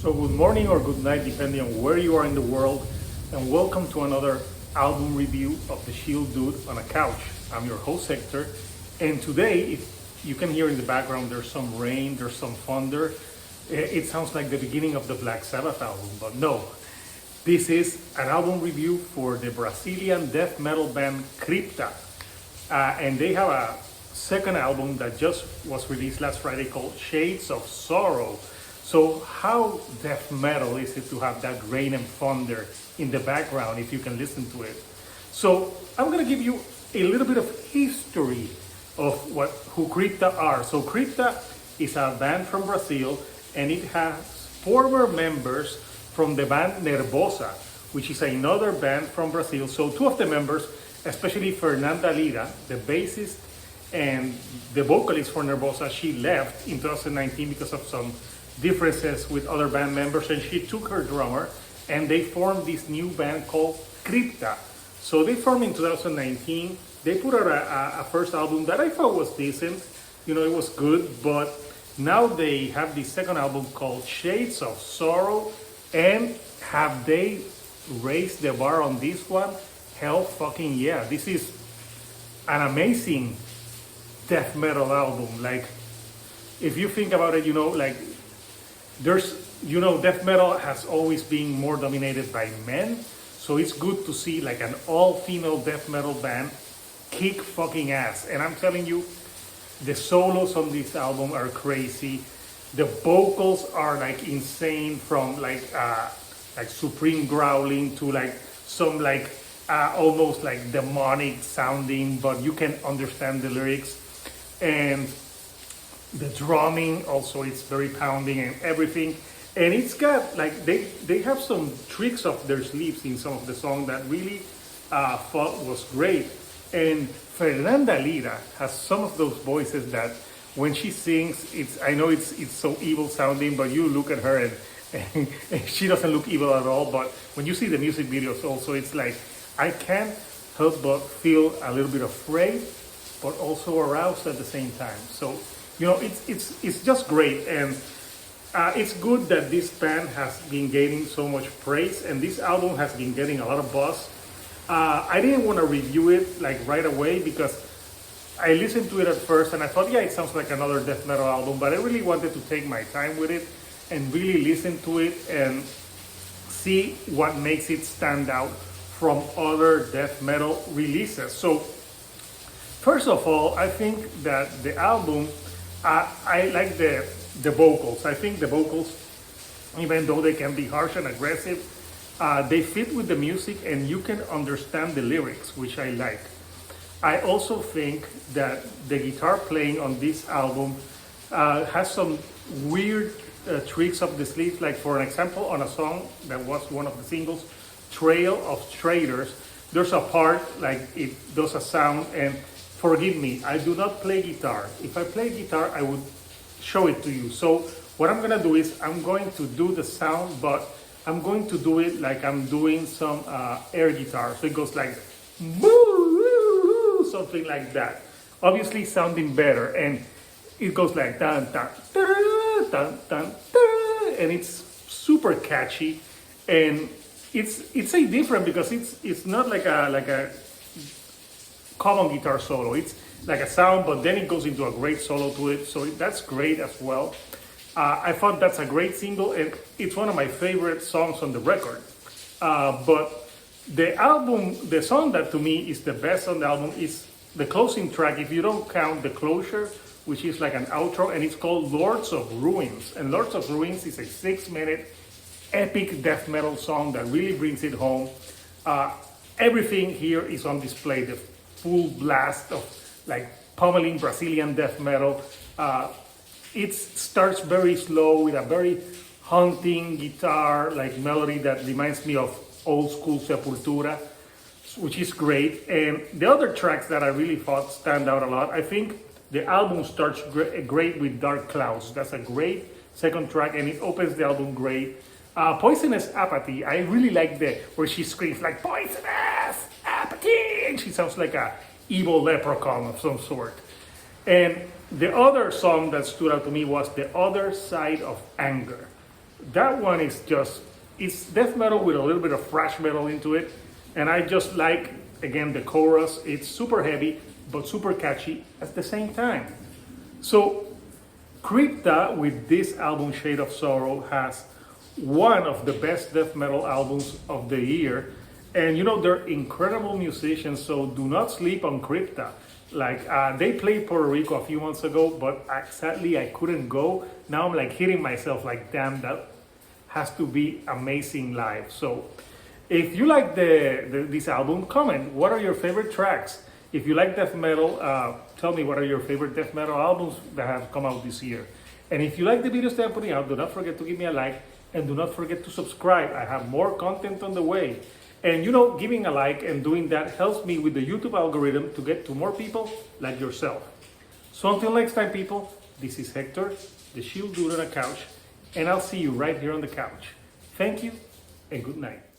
So good morning or good night, depending on where you are in the world, and welcome to another album review of the Shield Dude on a Couch. I'm your host Hector, and today, if you can hear in the background, there's some rain, there's some thunder. It sounds like the beginning of the Black Sabbath album, but no. This is an album review for the Brazilian death metal band Crypta, and they have a second album that just was released last Friday called Shades of Sorrow. So how death metal is it to have that rain and thunder in the background if you can listen to it? So I'm gonna give you a little bit of history of who Crypta are. So Crypta is a band from Brazil, and it has former members from the band Nervosa, which is another band from Brazil. So two of the members, especially Fernanda Lira, the bassist and the vocalist for Nervosa, she left in 2019 because of some differences with other band members, and she took her drummer and they formed this new band called Crypta. So they formed in 2019. They put out a first album that I thought was decent, it was good, but now they have this second album called Shades of Sorrow. And have they raised the bar on this one? Hell fucking yeah. This is an amazing death metal album. Like, if you think about it, death metal has always been more dominated by men. So it's good to see like an all-female death metal band kick fucking ass. And I'm telling you, the solos on this album are crazy. The vocals are like insane, from like supreme growling to like some almost like demonic sounding, but you can understand the lyrics. And the drumming also, it's very pounding and everything. And it's got like they have some tricks up their sleeves in some of the songs that really thought was great. And Fernanda Lira has some of those voices that when she sings, I know it's so evil sounding, but you look at her and she doesn't look evil at all. But when you see the music videos also, it's like I can't help but feel a little bit afraid, but also aroused at the same time. So it's just great, and it's good that this band has been gaining so much praise, and this album has been getting a lot of buzz. I didn't want to review it like right away because I listened to it at first and I thought, yeah, it sounds like another death metal album, but I really wanted to take my time with it and really listen to it and see what makes it stand out from other death metal releases. So first of all, I think that the album, I like the vocals. I think the vocals, even though they can be harsh and aggressive, they fit with the music and you can understand the lyrics, which I like. I also think that the guitar playing on this album has some weird tricks up the sleeve. Like for an example, on a song that was one of the singles, Trail of Traitors, there's a part like it does a sound, and forgive me, I do not play guitar. If I play guitar, I would show it to you. So what I'm gonna do is I'm going to do the sound, but I'm going to do it like I'm doing some air guitar. So it goes like something like that, obviously sounding better, and it goes like dun dun dun dun dun, and it's super catchy, and it's a different because it's not like a common guitar solo. It's like a sound, but then it goes into a great solo to it, so that's great as well. I thought that's a great single, and it's one of my favorite songs on the record. But the album, the song that to me is the best on the album is the closing track, if you don't count the closure, which is like an outro, and it's called Lords of Ruins. And Lords of Ruins is a 6-minute epic death metal song that really brings it home. Everything here is on display, the full blast of like pummeling Brazilian death metal. It starts very slow with a very haunting guitar like melody that reminds me of old school Sepultura, which is great. And the other tracks that I really thought stand out a lot, I think the album starts great with Dark Clouds. That's a great second track, and it opens the album great. Poisonous Apathy, I really like where she screams like poisonous apathy, and she sounds like a evil leprechaun of some sort. And the other song that stood out to me was The Other Side of Anger. That one is just, it's death metal with a little bit of thrash metal into it. And I just like, again, the chorus. It's super heavy, but super catchy at the same time. So Crypta, with this album, Shade of Sorrow, has one of the best death metal albums of the year. And you know, they're incredible musicians, so do not sleep on Crypta. Like, they played Puerto Rico a few months ago, but sadly I couldn't go. Now I'm like hitting myself like, damn, that has to be amazing live. So if you like this album, comment. What are your favorite tracks? If you like death metal, tell me what are your favorite death metal albums that have come out this year. And if you like the videos that I'm putting out, do not forget to give me a like and do not forget to subscribe. I have more content on the way. And you know, giving a like and doing that helps me with the YouTube algorithm to get to more people like yourself. So until next time, people, this is Hector, the Shield Dude on a Couch, and I'll see you right here on the couch. Thank you and good night.